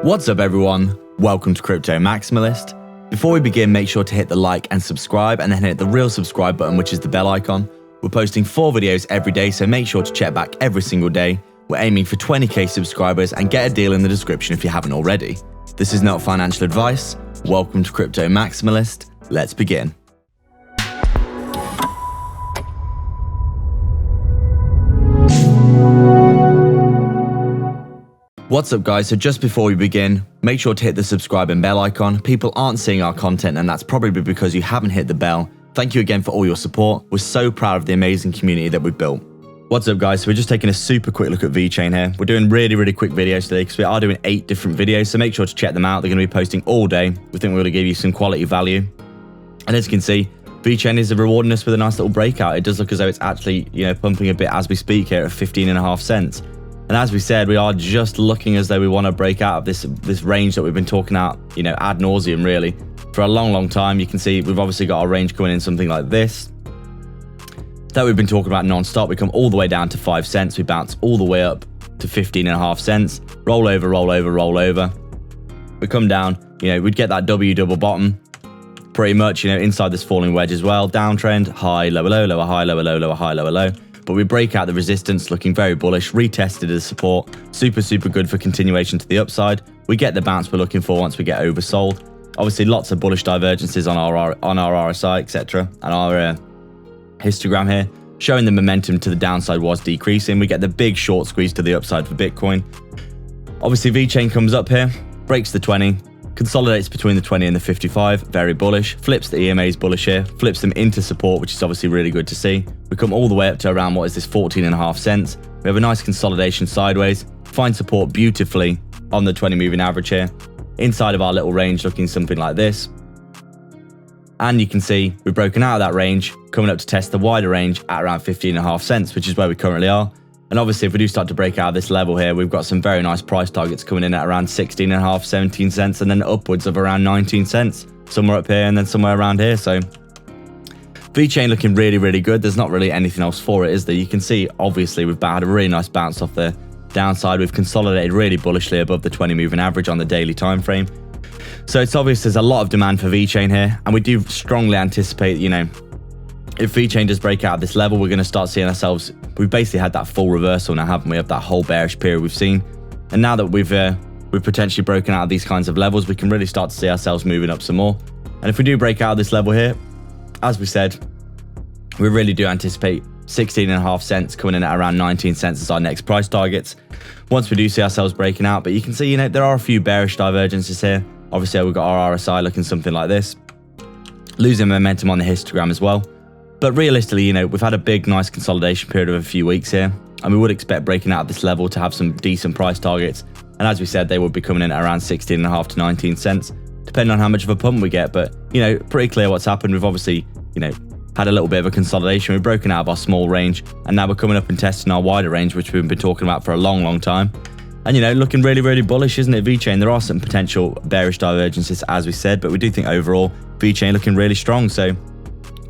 What's up everyone, welcome to Crypto Maximalist. Before we begin, make sure to hit the like and subscribe and then hit the real subscribe button, which is the bell icon. We're posting 4 videos every day, so make sure to check back every single day. We're aiming for 20k subscribers and get a deal in the description if you haven't already. This is not financial advice. Welcome to Crypto Maximalist. Let's begin. What's up guys, so just before we begin, make sure to hit the subscribe and bell icon. People aren't seeing our content and that's probably because you haven't hit the bell. Thank you again for all your support. We're so proud of the amazing community that we've built. What's up guys, so we're just taking a super quick look at Vechain here. We're doing really quick videos today because we are doing 8 different videos, so make sure to check them out. They're going to be posting all day. We think we're going to give you some quality value. And as you can see, Vechain is rewarding us with a nice little breakout. It does look as though it's actually, pumping a bit as we speak here at 15.5 cents. And as we said, we are just looking as though we want to break out of this range that we've been talking about, ad nauseum really, for a long time. You can see we've obviously got our range coming in something like this that we've been talking about non-stop. We come all the way down to 5 cents. We bounce all the way up to 15.5 cents. Roll over. We come down, we'd get that W double bottom pretty much, inside this falling wedge as well. Downtrend, high, lower, low, lower, high, lower, low, lower, high, lower, low. But we break out the resistance, looking very bullish, retested as support, super good for continuation to the upside. We get the bounce we're looking for once we get oversold. Obviously lots of bullish divergences on our RSI, etc. and our histogram here, showing the momentum to the downside was decreasing. We get the big short squeeze to the upside for Bitcoin. Obviously Vechain comes up here, breaks the 20, consolidates between the 20 and the 55, very bullish, flips the EMAs bullish here, flips them into support, which is obviously really good to see. We come all the way up to around, 14.5 cents. We have a nice consolidation sideways, find support beautifully on the 20 moving average here, inside of our little range looking something like this. And you can see we've broken out of that range, coming up to test the wider range at around 15.5 cents, which is where we currently are. And obviously, if we do start to break out of this level here, we've got some very nice price targets coming in at around 16.5, 17 cents, and then upwards of around 19 cents. Somewhere up here and then somewhere around here. So Vechain looking really good. There's not really anything else for it, is there? You can see, obviously, we've had a really nice bounce off the downside. We've consolidated really bullishly above the 20 moving average on the daily time frame. So it's obvious there's a lot of demand for Vechain here. And we do strongly anticipate, if Vechain does break out of this level, we're going to start seeing ourselves. We've basically had that full reversal now, haven't we, of that whole bearish period we've seen. And now that we've potentially broken out of these kinds of levels, we can really start to see ourselves moving up some more. And if we do break out of this level here, as we said, we really do anticipate 16.5 cents coming in at around 19 cents as our next price targets once we do see ourselves breaking out. But you can see, there are a few bearish divergences here. Obviously, we've got our RSI looking something like this, losing momentum on the histogram as well. But realistically, we've had a big, nice consolidation period of a few weeks here, and we would expect breaking out of this level to have some decent price targets. And as we said, they would be coming in at around 16.5 to 19 cents, depending on how much of a pump we get. But, pretty clear what's happened. We've obviously, had a little bit of a consolidation. We've broken out of our small range, and now we're coming up and testing our wider range, which we've been talking about for a long time. And, looking really bullish, isn't it, Vechain? There are some potential bearish divergences, as we said, but we do think overall, Vechain looking really strong. So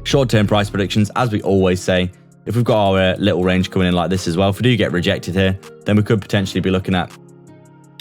short-term price predictions, as we always say, if we've got our little range coming in like this as well, if we do get rejected here, then we could potentially be looking at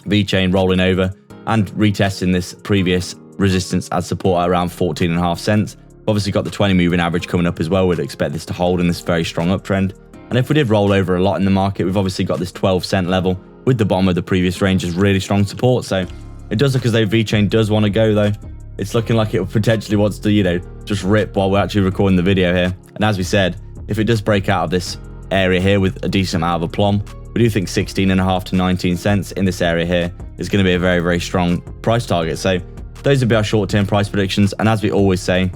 Vechain rolling over and retesting this previous resistance as support at around 14.5 cents. We've obviously got the 20 moving average coming up as well. We'd expect this to hold in this very strong uptrend. And if we did roll over a lot in the market, we've obviously got this 12-cent level with the bottom of the previous range as really strong support. So it does look as though Vechain does want to go though. It's looking like it potentially wants to, just rip while we're actually recording the video here. And as we said, if it does break out of this area here with a decent amount of aplomb, we do think 16.5 to 19 cents in this area here is going to be a very strong price target. So those would be our short-term price predictions. And as we always say,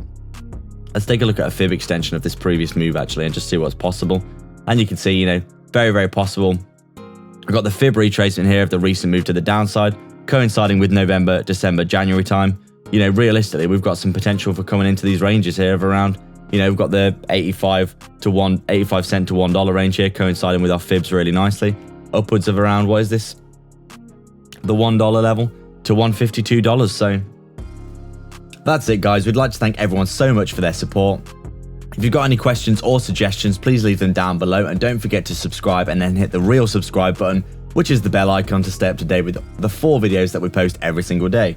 let's take a look at a fib extension of this previous move actually and just see what's possible. And you can see, very possible. We've got the fib retracement here of the recent move to the downside, coinciding with November, December, January time. Realistically, we've got some potential for coming into these ranges here of around, we've got the 85 cent to $1 range here, coinciding with our fibs really nicely. Upwards of around, what is this? The $1 level to $152. So that's it, guys. We'd like to thank everyone so much for their support. If you've got any questions or suggestions, please leave them down below, and don't forget to subscribe and then hit the real subscribe button, which is the bell icon to stay up to date with the 4 videos that we post every single day.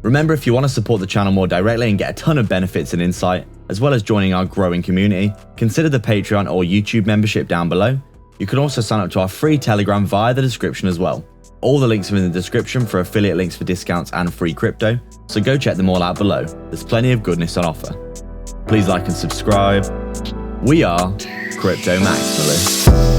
Remember, if you want to support the channel more directly and get a ton of benefits and insight, as well as joining our growing community, consider the Patreon or YouTube membership down below. You can also sign up to our free Telegram via the description as well. All the links are in the description for affiliate links for discounts and free crypto, so go check them all out below. There's plenty of goodness on offer. Please like and subscribe. We are Crypto Maximalists.